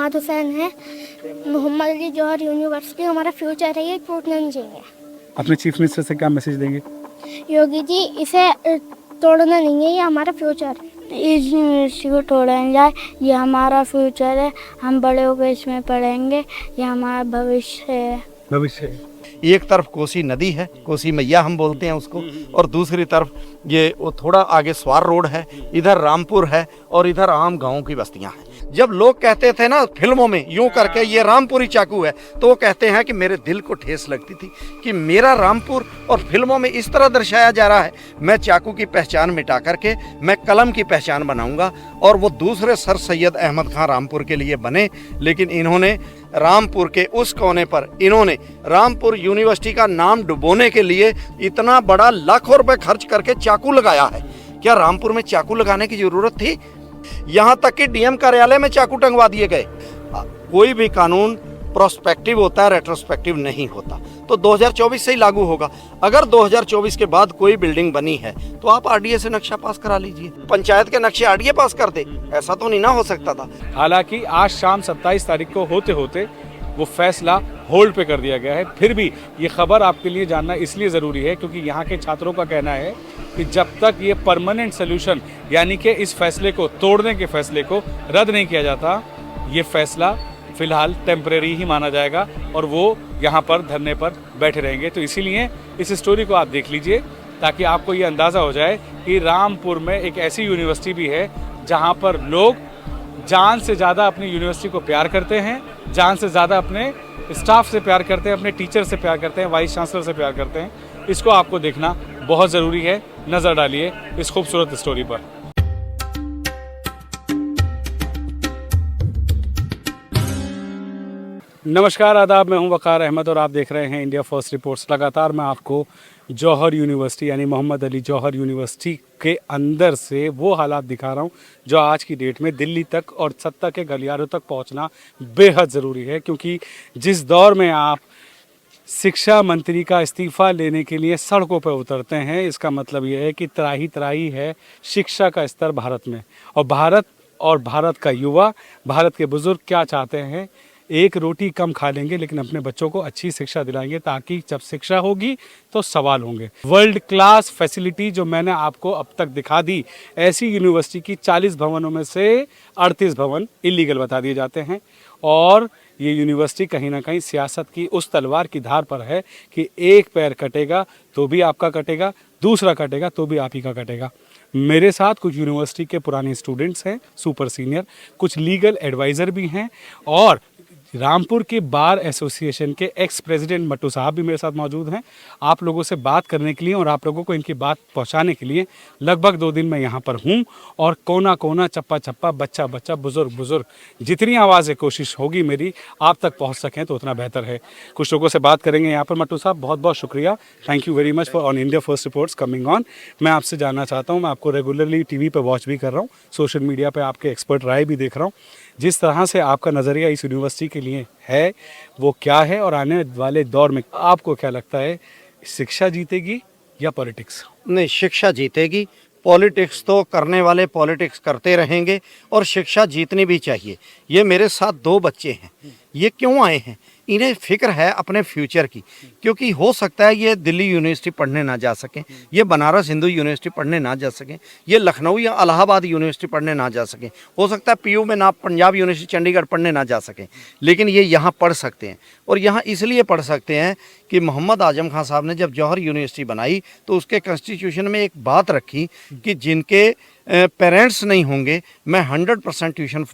इमाद हुसैन है। मोहम्मद अली जौहर यूनिवर्सिटी हमारा फ्यूचर है, ये टूटना नहीं चाहिए। अपने चीफ मिनिस्टर से क्या मैसेज देंगे? योगी जी, इसे तोड़ना नहीं है, ये हमारा फ्यूचर है। इस यूनिवर्सिटी को तोड़ा नहीं जाए, ये हमारा फ्यूचर है। हम बड़े होकर इसमें पढ़ेंगे, ये हमारा भविष्य है। भविष्य एक तरफ कोसी नदी है, कोसी मैया हम बोलते हैं उसको, और दूसरी तरफ ये वो थोड़ा आगे स्वार रोड है, इधर रामपुर है और इधर आम गाँव की बस्तियां हैं। जब लोग कहते थे ना फिल्मों में यूं करके ये रामपुरी चाकू है, तो वो कहते हैं कि मेरे दिल को ठेस लगती थी कि मेरा रामपुर, और फिल्मों में इस तरह दर्शाया जा रहा है मैं चाकू की पहचान मिटा करके मैं कलम की पहचान बनाऊंगा। और वो दूसरे सर सैयद अहमद खान रामपुर के लिए बने, लेकिन इन्होंने रामपुर के उस कोने पर इन्होंने रामपुर यूनिवर्सिटी का नाम डुबोने के लिए इतना बड़ा लाखों रुपए खर्च करके चाकू लगाया है। क्या रामपुर में चाकू लगाने की जरूरत थी? यहाँ तक कि डीएम कार्यालय में चाकू टंगवा दिए गए। कोई भी कानून प्रोस्पेक्टिव होता है, रेट्रोस्पेक्टिव नहीं होता। तो 2024 से ही लागू होगा। अगर 2024 के बाद कोई बिल्डिंग बनी है तो आप आरडीए से नक्शा पास करा लीजिए, पंचायत के नक्शे आरडीए पास कर दे। ऐसा तो नहीं ना हो सकता था। हालांकि आज शाम 27 तारीख को होते होते वो फैसला होल्ड पे कर दिया गया है। फिर भी ये खबर आपके लिए जानना इसलिए ज़रूरी है क्योंकि यहाँ के छात्रों का कहना है कि जब तक ये परमानेंट सोल्यूशन यानी कि इस फैसले को तोड़ने के फैसले को रद्द नहीं किया जाता, ये फैसला फिलहाल टेम्परेरी ही माना जाएगा और वो यहाँ पर धरने पर बैठे रहेंगे। तो इसीलिए इस स्टोरी को आप देख लीजिए ताकि आपको ये अंदाज़ा हो जाए कि रामपुर में एक ऐसी यूनिवर्सिटी भी है जहाँ पर लोग जान से ज़्यादा अपनी यूनिवर्सिटी को प्यार करते हैं, जान से ज़्यादा अपने स्टाफ से प्यार करते हैं, अपने टीचर से प्यार करते हैं, वाइस चांसलर से प्यार करते हैं। इसको आपको देखना बहुत ज़रूरी है। नज़र डालिए इस खूबसूरत स्टोरी पर। नमस्कार, आदाब, मैं हूं वकार अहमद और आप देख रहे हैं इंडिया फर्स्ट रिपोर्ट्स। लगातार मैं आपको जौहर यूनिवर्सिटी यानी मोहम्मद अली जौहर यूनिवर्सिटी के अंदर से वो हालात दिखा रहा हूं जो आज की डेट में दिल्ली तक और सत्ता के गलियारों तक पहुंचना बेहद ज़रूरी है। क्योंकि जिस दौर में आप शिक्षा मंत्री का इस्तीफ़ा लेने के लिए सड़कों पर उतरते हैं, इसका मतलब यह है कि त्राही त्राही है शिक्षा का स्तर भारत में। और भारत का युवा, भारत के बुज़ुर्ग क्या चाहते हैं? एक रोटी कम खा लेंगे लेकिन अपने बच्चों को अच्छी शिक्षा दिलाएंगे ताकि जब शिक्षा होगी तो सवाल होंगे। वर्ल्ड क्लास फैसिलिटी जो मैंने आपको अब तक दिखा दी, ऐसी यूनिवर्सिटी की 40 भवनों में से 38 भवन इलीगल बता दिए जाते हैं। और ये यूनिवर्सिटी कहीं ना कहीं सियासत की उस तलवार की धार पर है कि एक पैर कटेगा तो भी आपका कटेगा, दूसरा कटेगा तो भी आप ही का कटेगा। मेरे साथ कुछ यूनिवर्सिटी के पुराने स्टूडेंट्स हैं, सुपर सीनियर, कुछ लीगल एडवाइज़र भी हैं और रामपुर के बार एसोसिएशन के एक्स प्रेसिडेंट मट्टू साहब भी मेरे साथ मौजूद हैं। आप लोगों से बात करने के लिए और आप लोगों को इनकी बात पहुंचाने के लिए लगभग 2 दिन मैं यहाँ पर हूँ और कोना कोना, चप्पा चप्पा, बच्चा बच्चा, बुजुर्ग बुजुर्ग, जितनी आवाज़ें कोशिश होगी मेरी आप तक पहुँच सकें तो उतना बेहतर है। कुछ लोगों से बात करेंगे यहाँ पर। मट्टू साहब, बहुत बहुत शुक्रिया, thank you very much for on India first reports coming on. मैं आपसे जानना चाहता हूँ, मैं आपको रेगुलरली टीवी पर वॉच भी कर रहा हूँ, सोशल मीडिया पर आपके एक्सपर्ट राय भी देख रहा हूँ। जिस तरह से आपका नज़रिया इस यूनिवर्सिटी के लिए है वो क्या है और आने वाले दौर में आपको क्या लगता है, शिक्षा जीतेगी या पॉलिटिक्स? नहीं, शिक्षा जीतेगी। पॉलिटिक्स तो करने वाले पॉलिटिक्स करते रहेंगे और शिक्षा जीतनी भी चाहिए। ये मेरे साथ 2 बच्चे हैं, ये क्यों आए हैं? इन्हें फिक्र है अपने फ्यूचर की, क्योंकि हो सकता है ये दिल्ली यूनिवर्सिटी पढ़ने ना जा सकें, ये बनारस हिंदू यूनिवर्सिटी पढ़ने ना जा सकें, ये लखनऊ या इलाहाबाद यूनिवर्सिटी पढ़ने ना जा सकें, हो सकता है पीयू में ना, पंजाब यूनिवर्सिटी चंडीगढ़ पढ़ने ना जा सकें, लेकिन ये यहाँ पढ़ सकते हैं। और यहाँ इसलिए पढ़ सकते हैं कि मोहम्मद आजम खान साहब ने जब जौहर यूनिवर्सिटी बनाई तो उसके कॉन्स्टिट्यूशन में एक बात रखी कि जिनके पेरेंट्स नहीं होंगे मैं 100% ट्यूशन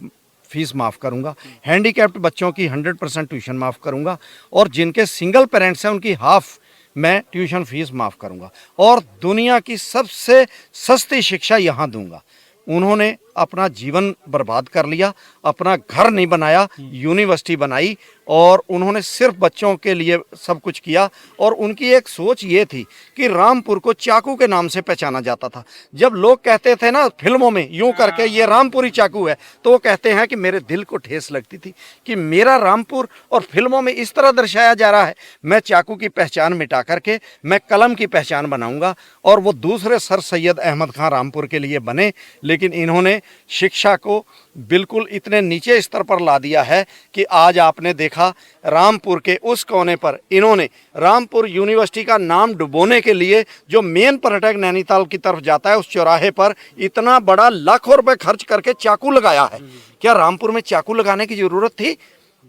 फीस माफ़ करूंगा, हैंडीकैप्ड बच्चों की 100% ट्यूशन माफ़ करूंगा और जिनके सिंगल पेरेंट्स हैं उनकी हाफ मैं ट्यूशन फीस माफ़ करूंगा और दुनिया की सबसे सस्ती शिक्षा यहाँ दूंगा। उन्होंने अपना जीवन बर्बाद कर लिया, अपना घर नहीं बनाया, यूनिवर्सिटी बनाई और उन्होंने सिर्फ बच्चों के लिए सब कुछ किया। और उनकी एक सोच ये थी कि रामपुर को चाकू के नाम से पहचाना जाता था। जब लोग कहते थे ना फिल्मों में यूं करके ये रामपुरी चाकू है, तो वो कहते हैं कि मेरे दिल को ठेस लगती थी कि मेरा रामपुर, और फिल्मों में इस तरह दर्शाया जा रहा है मैं चाकू की पहचान मिटा करके मैं कलम की पहचान बनाऊंगा। और वो दूसरे सर सैयद अहमद खान रामपुर के लिए बने, लेकिन इन्होंने शिक्षा को बिल्कुल इतने नीचे स्तर पर ला दिया है कि आज आपने देखा रामपुर के उस कोने पर इन्होंने रामपुर यूनिवर्सिटी का नाम डुबोने के लिए जो मेन पर्यटक नैनीताल की तरफ जाता है उस चौराहे पर इतना बड़ा लाखों रुपए खर्च करके चाकू लगाया है। क्या रामपुर में चाकू लगाने की जरूरत थी?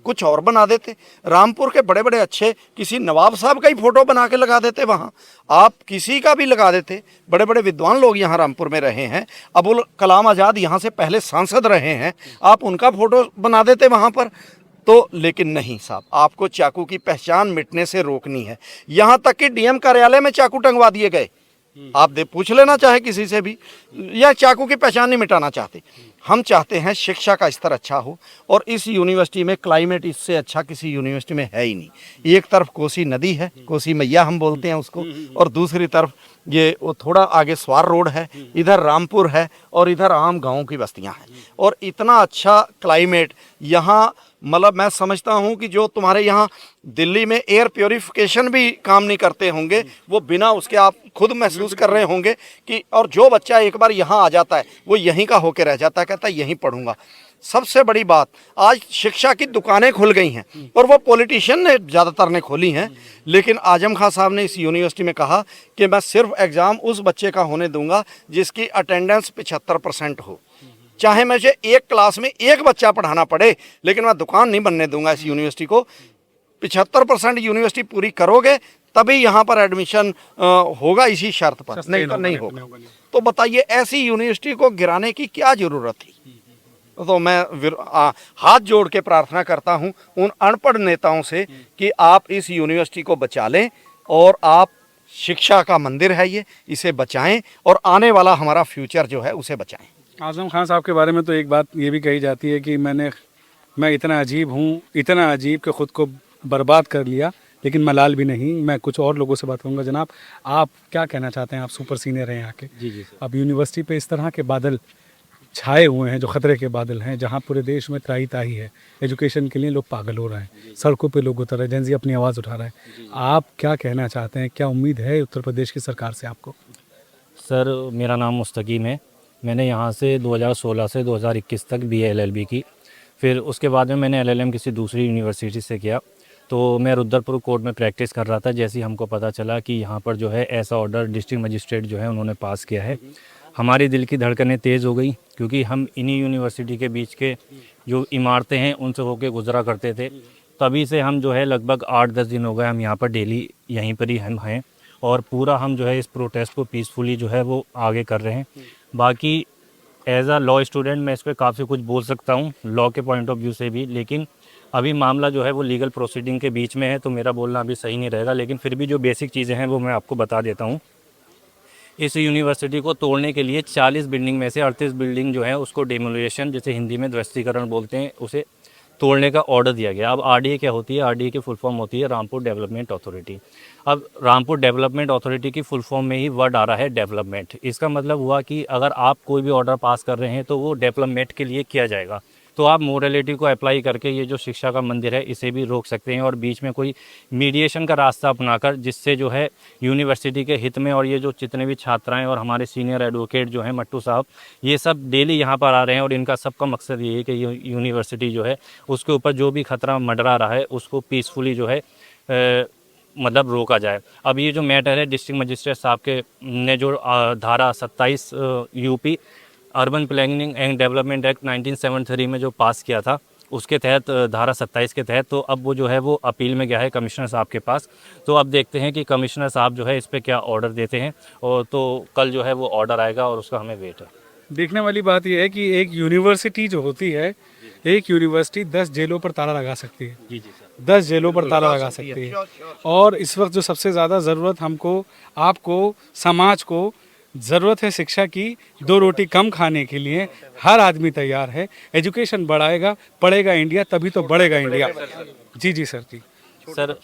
कुछ और बना देते। रामपुर के बड़े बड़े अच्छे किसी नवाब साहब का ही फोटो बना के लगा देते वहाँ, आप किसी का भी लगा देते। बड़े बड़े विद्वान लोग यहाँ रामपुर में रहे हैं, अबुल कलाम आज़ाद यहाँ से पहले सांसद रहे हैं, आप उनका फोटो बना देते वहाँ पर। तो लेकिन नहीं साहब, आपको चाकू की पहचान मिटने से रोकनी है। यहाँ तक कि डीएम कार्यालय में चाकू टंगवा दिए गए। आप पूछ लेना चाहे किसी से भी, यह चाकू की पहचान नहीं मिटाना चाहते। हम चाहते हैं शिक्षा का स्तर अच्छा हो, और इस यूनिवर्सिटी में क्लाइमेट इससे अच्छा किसी यूनिवर्सिटी में है ही नहीं। एक तरफ कोसी नदी है, कोसी मैया हम बोलते हैं उसको, और दूसरी तरफ ये वो थोड़ा आगे स्वार रोड है, इधर रामपुर है और इधर आम गाँव की बस्तियां हैं। और इतना अच्छा क्लाइमेट यहाँ, मतलब मैं समझता हूँ कि जो तुम्हारे यहाँ दिल्ली में एयर प्योरीफिकेशन भी काम नहीं करते होंगे, वो बिना उसके आप खुद महसूस कर रहे होंगे कि, और जो बच्चा एक बार यहाँ आ जाता है वो यहीं का होके रह जाता है, कहता है यहीं पढ़ूंगा। सबसे बड़ी बात, आज शिक्षा की दुकानें खुल गई हैं और वो पॉलिटिशियन ने ज़्यादातर ने खोली हैं, लेकिन आजम खान साहब ने इस यूनिवर्सिटी में कहा कि मैं सिर्फ एग्ज़ाम उस बच्चे का होने दूंगा जिसकी अटेंडेंस 75% हो। चाहे मुझे एक क्लास में एक बच्चा पढ़ाना पड़े, लेकिन मैं दुकान नहीं बनने दूंगा इस यूनिवर्सिटी को। 75% यूनिवर्सिटी पूरी करोगे तभी यहाँ पर एडमिशन होगा, इसी शर्त पर, नहीं तो नहीं होगा। तो बताइए ऐसी यूनिवर्सिटी को गिराने की क्या जरूरत थी? तो मैं हाथ जोड़ के प्रार्थना करता हूँ उन अनपढ़ नेताओं से कि आप इस यूनिवर्सिटी को बचा लें, और आप शिक्षा का मंदिर है ये, इसे बचाएं और आने वाला हमारा फ्यूचर जो है उसे बचाएं। आजम खान साहब के बारे में तो एक बात ये भी कही जाती है कि मैं इतना अजीब हूँ, इतना अजीब कि खुद को बर्बाद कर लिया, लेकिन मलाल भी नहीं। मैं कुछ और लोगों से बात करूँगा। जनाब, आप क्या कहना चाहते हैं? आप सुपर सीनियर हैं यहाँ के। जी अब यूनिवर्सिटी पे इस तरह के बादल छाए हुए हैं जो ख़तरे के बादल हैं, जहाँ पूरे देश में त्राही ताही है, एजुकेशन के लिए लोग पागल हो रहे हैं, सड़कों पे लोग उतर रहे हैं, जेंजी अपनी आवाज़ उठा रहा है। आप क्या कहना चाहते हैं? क्या उम्मीद है उत्तर प्रदेश की सरकार से आपको? सर, मेरा नाम मुस्तकीम है। मैंने यहाँ से 2016 से 2021 तक BA LLB की, फिर उसके बाद में मैंने LLM किसी दूसरी यूनिवर्सिटी से किया। तो मैं रुद्रपुर कोर्ट में प्रैक्टिस कर रहा था, जैसे ही हमको पता चला कि यहाँ पर जो है ऐसा ऑर्डर डिस्ट्रिक्ट मजिस्ट्रेट जो है उन्होंने पास किया है, हमारी दिल की धड़कनें तेज़ हो गई, क्योंकि हम इन्हीं यूनिवर्सिटी के बीच के जो इमारतें हैं उनसे होके गुजरा करते थे। तभी से हम जो है लगभग 8-10 दिन हो गए हम यहाँ पर डेली यहीं पर ही हम हैं, और पूरा हम जो है इस प्रोटेस्ट को पीसफुली जो है वो आगे कर रहे हैं। बाकी एज अ लॉ स्टूडेंट मैं इस पर काफ़ी कुछ बोल सकता हूँ लॉ के पॉइंट ऑफ व्यू से भी, लेकिन अभी मामला जो है वो लीगल प्रोसीडिंग के बीच में है, तो मेरा बोलना अभी सही नहीं रहेगा। लेकिन फिर भी जो बेसिक चीज़ें हैं वो मैं आपको बता देता हूँ। इस यूनिवर्सिटी को तोड़ने के लिए 40 बिल्डिंग में से 38 बिल्डिंग जो है उसको डेमोलिशन, जैसे हिंदी में ध्वस्तीकरण बोलते हैं, उसे तोड़ने का ऑर्डर दिया गया। अब RDA क्या होती है? RDA की फुल फॉर्म होती है रामपुर डेवलपमेंट अथॉरिटी। अब रामपुर डेवलपमेंट अथॉरिटी की फुल फॉर्म में ही वर्ड आ रहा है डेवलपमेंट। इसका मतलब हुआ कि अगर आप कोई भी ऑर्डर पास कर रहे हैं तो वो डेवलपमेंट के लिए किया जाएगा। तो आप मोरालिटी को अप्लाई करके ये जो शिक्षा का मंदिर है इसे भी रोक सकते हैं, और बीच में कोई मीडिएशन का रास्ता अपनाकर, जिससे जो है यूनिवर्सिटी के हित में, और ये जो जितने भी छात्राएं और हमारे सीनियर एडवोकेट जो हैं मट्टू साहब, ये सब डेली यहाँ पर आ रहे हैं, और इनका सबका मकसद ये है कि यूनिवर्सिटी जो है उसके ऊपर जो भी खतरा मंडरा रहा है उसको पीसफुली जो है मतलब रोका जाए। अब ये जो मैटर है डिस्ट्रिक्ट मजिस्ट्रेट साहब के ने जो धारा 27 UP urban planning and development act 1973 में जो पास किया था, उसके तहत धारा 27 के तहत, तो अब वो जो है वो अपील में गया है कमिश्नर साहब के पास। तो अब देखते हैं कि कमिश्नर साहब जो है इस पर क्या ऑर्डर देते हैं, और तो कल जो है वो ऑर्डर आएगा और उसका हमें वेट है। देखने वाली बात यह है कि एक यूनिवर्सिटी जो होती है, एक यूनिवर्सिटी 10 जेलों पर ताला लगा सकती है। जी सर, 10 जेलों पर ताला लगा सकती है। और इस वक्त जो सबसे ज़्यादा ज़रूरत हमको, आपको, समाज को ज़रूरत है शिक्षा की। 2 रोटी कम खाने के लिए हर आदमी तैयार है। एजुकेशन बढ़ाएगा, पढ़ेगा इंडिया, तभी तो बढ़ेगा इंडिया। जी सर जी। सर,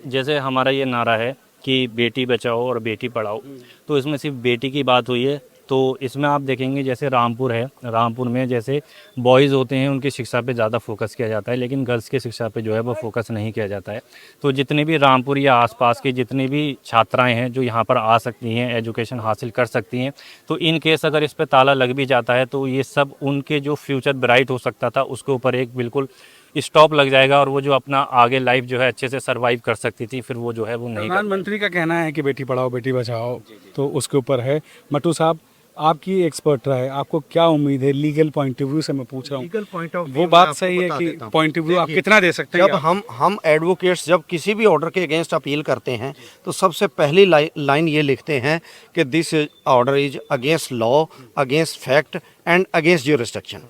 जैसे हमारा ये नारा है कि बेटी बचाओ और बेटी पढ़ाओ, तो इसमें सिर्फ बेटी की बात हुई है, तो इसमें आप देखेंगे जैसे रामपुर है, रामपुर में जैसे बॉयज़ होते हैं उनकी शिक्षा पे ज़्यादा फोकस किया जाता है, लेकिन गर्ल्स की शिक्षा पे जो है वो फोकस नहीं किया जाता है। तो जितने भी रामपुर या आसपास की जितनी भी छात्राएं हैं जो यहाँ पर आ सकती हैं, एजुकेशन हासिल कर सकती हैं, तो इन केस अगर इस पर ताला लग भी जाता है तो ये सब उनके जो फ्यूचर ब्राइट हो सकता था उसके ऊपर एक बिल्कुल स्टॉप लग जाएगा, और वो जो अपना आगे लाइफ जो है अच्छे से सरवाइव कर सकती थी, फिर वो जो है वो नहीं कर। प्रधानमंत्री का कहना है कि बेटी पढ़ाओ बेटी बचाओ, तो उसके ऊपर है। मट्टू साहब, आपकी एक्सपर्ट रहा है, आपको क्या उम्मीद है? लीगल पॉइंट ऑफ व्यू से मैं पूछ रहा हूँ। लीगल पॉइंट ऑफ वो बात सही है कि पॉइंट ऑफ व्यू आप कितना दे सकते हैं? जब हम एडवोकेट्स जब किसी भी ऑर्डर के अगेंस्ट अपील करते हैं तो सबसे पहली लाइन ये लिखते हैं कि this order is against law, against fact and against jurisdiction.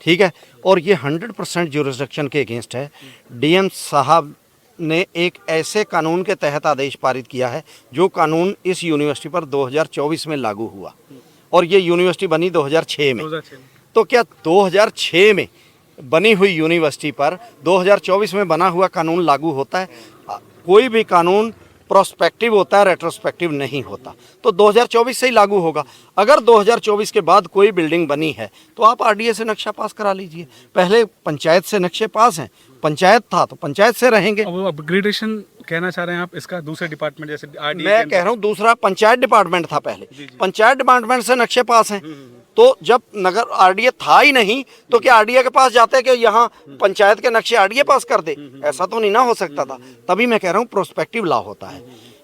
ठीक है, और ये 100% ज्यूरिसडिक्शन के अगेंस्ट है। डीएम साहब ने एक ऐसे कानून के तहत आदेश पारित किया है जो कानून इस यूनिवर्सिटी पर 2024 में लागू हुआ, और ये यूनिवर्सिटी बनी 2006 में। तो क्या 2006 में बनी हुई यूनिवर्सिटी पर 2024 में बना हुआ कानून लागू होता है? कोई भी कानून प्रोस्पेक्टिव होता है, रेट्रोस्पेक्टिव नहीं होता। तो 2024 से ही लागू होगा। अगर 2024 के बाद कोई बिल्डिंग बनी है तो आप आरडीए से नक्शा पास करा लीजिए। पहले पंचायत से नक्शे पास हैं, पंचायत था तो पंचायत से रहेंगे। वो अपग्रेडेशन कहना चाह रहे हैं आप इसका दूसरे डिपार्टमेंट जैसे RDA मैं कह रहा हूँ दूसरा पंचायत डिपार्टमेंट था पहले, पंचायत डिपार्टमेंट से नक्शे पास हैं। तो जब नगर आरडीए था ही नहीं तो क्या आरडीए के पास जाते कि यहाँ पंचायत के नक्शे आरडीए पास कर दे? ऐसा तो नहीं ना हो सकता था। तभी मैं कह रहा हूँ प्रोस्पेक्टिव लॉ होता है।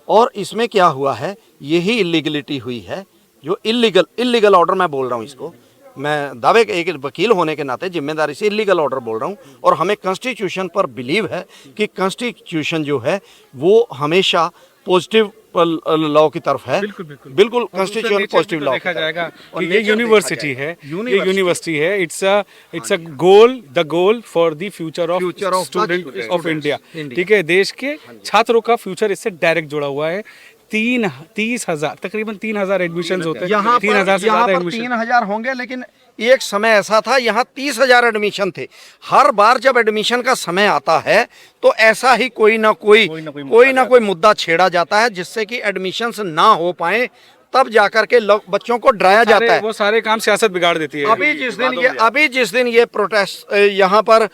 और इसमें क्या हुआ है, यही इलीगलिटी हुई है, जो इलीगल ऑर्डर मैं बोल रहा हूँ इसको, मैं दावे के एक वकील होने के नाते जिम्मेदारी से इलीगल ऑर्डर बोल रहा हूँ। और हमें कॉन्स्टिट्यूशन पर बिलीव है कि कॉन्स्टिट्यूशन जो है वो हमेशा पॉजिटिव लॉ की तरफ है। बिल्कुल कॉन्स्टिट्यूशन पॉजिटिव लॉ देखा जाएगा कि ये यूनिवर्सिटी है, ये यूनिवर्सिटी है। It's a goal, the goal for the future of student of India. ठीक है, देश के छात्रों का फ्यूचर इससे डायरेक्ट जुड़ा हुआ है। 30,000 तकरीबन 3,000 एडमिशन होते हैं। यहाँ 3,000 से ज्यादा एडमिशन 3,000 होंगे, लेकिन एक समय ऐसा था यहाँ 30,000 एडमिशन थे। हर बार जब एडमिशन का समय आता है तो ऐसा ही कोई ना कोई मुद्दा छेड़ा जाता है जिससे कि एडमिशन्स ना हो पाए, तब जाकर के बच्चों को डराया जाता है। वो सारे काम सियासत बिगाड़ देती है। अभी जिस दिन ये प्रोटेस्ट यहाँ पर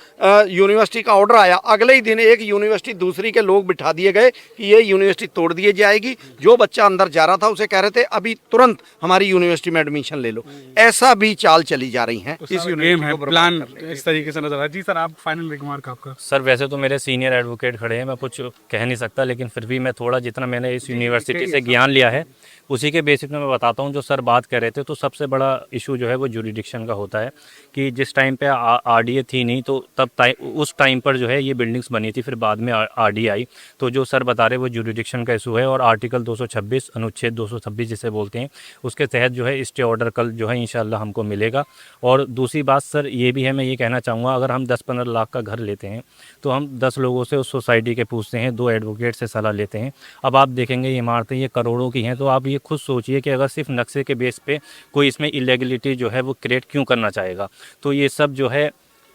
यूनिवर्सिटी का ऑर्डर आया, अगले ही दिन एक यूनिवर्सिटी दूसरी के लोग बिठा दिए गए कि ये यूनिवर्सिटी तोड़ दी जाएगी। जो बच्चा अंदर जा रहा था उसे कह रहे थे अभी तुरंत हमारी यूनिवर्सिटी में एडमिशन ले लो। ऐसा भी चाल चली जा रही है। इस गेम है, प्लान इस तरीके से नजर आ रहा है। जी सर, आप फाइनल रिमार्क आपका। सर वैसे तो मेरे सीनियर एडवोकेट खड़े हैं, मैं कुछ कह नहीं सकता, लेकिन फिर भी मैं थोड़ा जितना मैंने इस यूनिवर्सिटी से ज्ञान लिया है उसी के बेसिस में मैं बताता हूँ। जो सर बात कर रहे थे, तो सबसे बड़ा इशू जो है वो ज्यूरिडिक्शन का होता है कि जिस टाइम पे आरडीए थी नहीं, तो उस टाइम पर जो है ये बिल्डिंग्स बनी थी, फिर बाद में आरडीए आई। तो जो सर बता रहे वो ज्यूरिडिक्शन का इशू है, और आर्टिकल 226 अनुच्छेद 226 जिसे बोलते हैं उसके तहत जो है स्टे ऑर्डर कल जो है इंशाल्लाह हमको मिलेगा। और दूसरी बात सर ये भी है, मैं ये कहना चाहूँगा, अगर हम 10-15 लाख का घर लेते हैं तो हम 10 लोगों से उस सोसाइटी के पूछते हैं, 2 एडवोकेट से सलाह लेते हैं। अब आप देखेंगे ये इमारतें ये करोड़ों की हैं, तो आप ये खुद सोचिए कि अगर सिर्फ नक्शे के बेस पे कोई इसमें इलीगलिटी जो है वो क्रिएट क्यों करना चाहेगा। तो ये सब जो है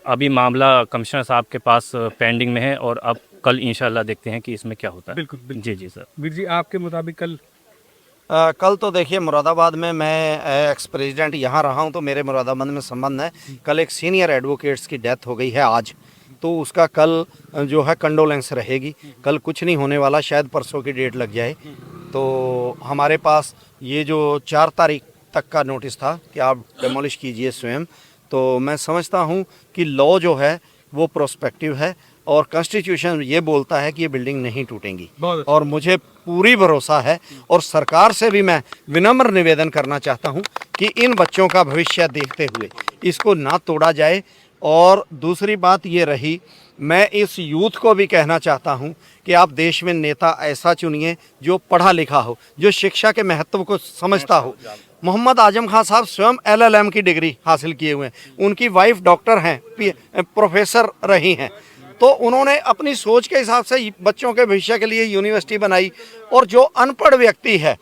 अभी मामला कमिश्नर साहब के पास पेंडिंग में है, और अब कल इंशाल्लाह देखते हैं कि इसमें क्या होता है। बिल्कुल। जी जी सर। वीर जी, आपके मुताबिक कल तो देखिए मुरादाबाद में मैं एक्स प्रेसिडेंट यहाँ रहा हूँ तो मेरे मुरादाबाद में संबंध है। कल एक सीनियर एडवोकेट्स की डेथ हो गई है आज, तो उसका कल जो है कंडोलेंस रहेगी। कल कुछ नहीं होने वाला, शायद परसों की डेट लग जाए। तो हमारे पास ये जो 4 तारीख तक का नोटिस था कि आप डेमोलिश कीजिए स्वयं, तो मैं समझता हूँ कि लॉ जो है वो प्रोस्पेक्टिव है और कॉन्स्टिट्यूशन ये बोलता है कि ये बिल्डिंग नहीं टूटेंगी। और मुझे पूरी भरोसा है, और सरकार से भी मैं विनम्र निवेदन करना चाहता हूँ कि इन बच्चों का भविष्य देखते हुए इसको ना तोड़ा जाए। और दूसरी बात ये रही, मैं इस यूथ को भी कहना चाहता हूँ कि आप देश में नेता ऐसा चुनिए जो पढ़ा लिखा हो, जो शिक्षा के महत्व को समझता हो। मोहम्मद आजम खान साहब स्वयं LLM की डिग्री हासिल किए हुए हैं, उनकी वाइफ डॉक्टर हैं, प्रोफेसर रही हैं। तो उन्होंने अपनी सोच के हिसाब से बच्चों के भविष्य के लिए यूनिवर्सिटी बनाई। और जो अनपढ़ व्यक्ति है,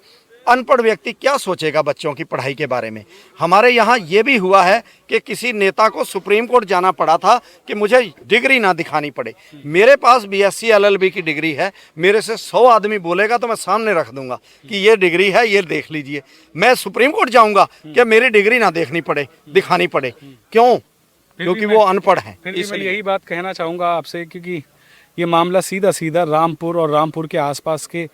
अनपढ़ व्यक्ति क्या सोचेगा बच्चों की पढ़ाई के बारे में। हमारे यहाँ ये भी हुआ है कि किसी नेता को सुप्रीम कोर्ट जाना पड़ा था कि मुझे डिग्री ना दिखानी पड़े। मेरे पास बीएससी एलएलबी की डिग्री है, मेरे से 100 आदमी बोलेगा तो मैं सामने रख दूंगा कि ये डिग्री है, ये देख लीजिए। मैं सुप्रीम कोर्ट जाऊंगा कि मेरी डिग्री ना देखनी पड़े, दिखानी पड़े। क्यों? क्योंकि वो अनपढ़ हैं। फिर भी मैं यही बात कहना चाहूँगा आपसे, क्योंकि ये मामला सीधा सीधा रामपुर और रामपुर के आसपास के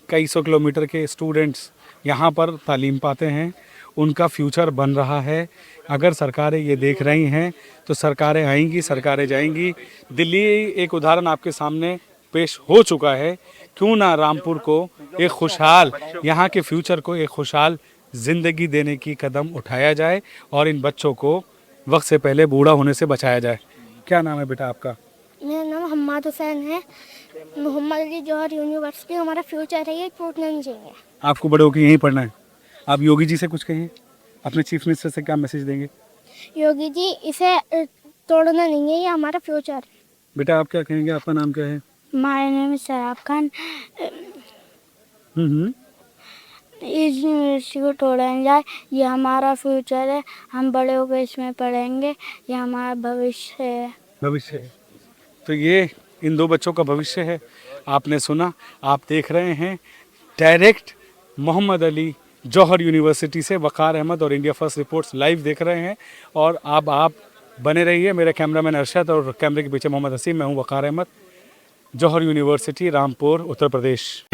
कई सौ किलोमीटर के स्टूडेंट्स यहाँ पर तालीम पाते हैं, उनका फ्यूचर बन रहा है। अगर सरकारें ये देख रही हैं तो सरकारें आएंगी, सरकारें जाएंगी। दिल्ली एक उदाहरण आपके सामने पेश हो चुका है। क्यों ना रामपुर को एक खुशहाल, यहाँ के फ्यूचर को एक खुशहाल ज़िंदगी देने की कदम उठाया जाए और इन बच्चों को वक्त से पहले बूढ़ा होने से बचाया जाए। क्या नाम है बेटा आपका? मेरा नाम मोहम्मद हुसैन है। मोहम्मद अली जौहर यूनिवर्सिटी हमारा फ्यूचर है, ये टूटना नहीं चाहिए। आपको बड़े होकर यहीं पढ़ना है। आप योगी जी से कुछ कहिए, अपने चीफ मिनिस्टर से क्या मैसेज देंगे? योगी जी, इसे तोड़ना नहीं है, ये हमारा फ्यूचर है। बेटा आप क्या कहेंगे? आपका नाम क्या है? माय नेम इज सराब खान। इस यूनिवर्सिटी को तोड़ा नहीं जाए, ये हमारा फ्यूचर है। हम बड़े होकर इसमें पढ़ेंगे, ये हमारा भविष्य है। भविष्य है। तो ये इन दो बच्चों का भविष्य है। आपने सुना, आप देख रहे हैं डायरेक्ट मोहम्मद अली जौहर यूनिवर्सिटी से वकार अहमद और इंडिया फर्स्ट रिपोर्ट्स लाइव देख रहे हैं। और अब आप बने रहिए। मेरे कैमरामैन अरशद और कैमरे के पीछे मोहम्मद हसीम, मैं हूँ वकार अहमद, जौहर यूनिवर्सिटी, रामपुर, उत्तर प्रदेश।